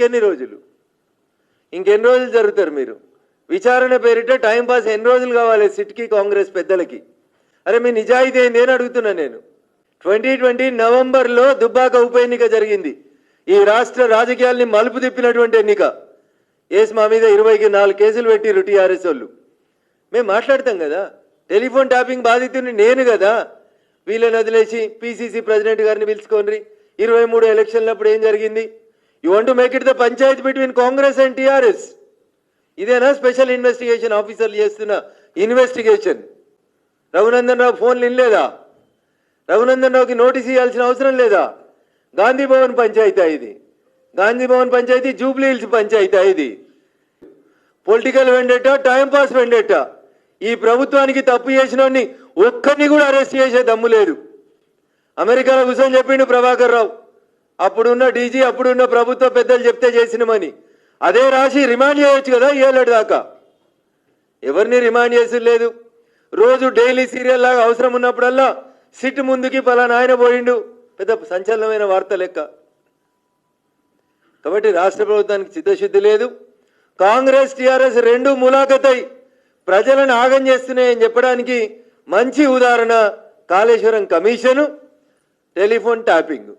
ఇంకెన్ని రోజులు జరుగుతారు మీరు? విచారణ పేరిట టైంపాస్ ఎన్ని రోజులు కావాలి సిట్కి కాంగ్రెస్ పెద్దలకి? అరే మీ నిజాయితీ ఏంది అని అడుగుతున్నా నేను. 2020 నవంబర్లో దుబ్బాక ఉప ఎన్నిక జరిగింది. ఈ రాష్ట్ర రాజకీయాల్ని మలుపు తిప్పినటువంటి ఎన్నిక. మా మీద 24 కేసులు పెట్టిరు టీఆర్ఎస్ వాళ్ళు. మేము మాట్లాడతాం కదా, టెలిఫోన్ ట్యాపింగ్ బాధితుడిని నేను కదా. వీళ్ళని వదిలేసి పిసిసి ప్రెసిడెంట్ గారిని పిలుచుకోండి. 23 ఎలక్షన్లప్పుడు ఏం జరిగింది? You want to make it the Panchayat between Congress and TRS. ఇదేనా స్పెషల్ ఇన్వెస్టిగేషన్ ఆఫీసర్లు చేస్తున్న ఇన్వెస్టిగేషన్? రఘునందన్ రావు ఫోన్లు వినలేదా? రఘునందన్ రావుకి నోటీస్ ఇవ్వాల్సిన అవసరం లేదా? గాంధీ భవన్ పంచాయతీ ఇది. గాంధీ భవన్ పంచాయతీ జూబ్లీ హిల్స్ పంచాయతీ ఇది. Political vendetta, timepass vendetta. ఈ ప్రభుత్వానికి తప్పు చేసినోడిని ఒక్కరిని కూడా అరెస్ట్ చేసే దమ్ము లేదు. అమెరికాలో కూర్చొని చెప్పిండు ప్రభాకర్ రావు, అప్పుడున్న డీజీ, అప్పుడున్న ప్రభుత్వ పెద్దలు చెప్తే చేసినమని. అదే రాసి రిమాండ్ చేయొచ్చు కదా 7 ఏళ్ళ దాకా. ఎవరిని రిమాండ్ చేసి లేదు. రోజు డైలీ సీరియల్ లాగా అవసరం ఉన్నప్పుడల్లా సిట్ ముందుకి పలానా ఆయన పోయిండు, పెద్ద సంచలనమైన వార్త లెక్క. కాబట్టి రాష్ట్ర ప్రభుత్వానికి చిత్తశుద్ధి లేదు. కాంగ్రెస్ టీఆర్ఎస్ రెండు ములాఖతై ప్రజలను ఆగం చేస్తున్నాయని చెప్పడానికి మంచి ఉదాహరణ కాళేశ్వరం కమిషను, టెలిఫోన్ ట్యాపింగ్.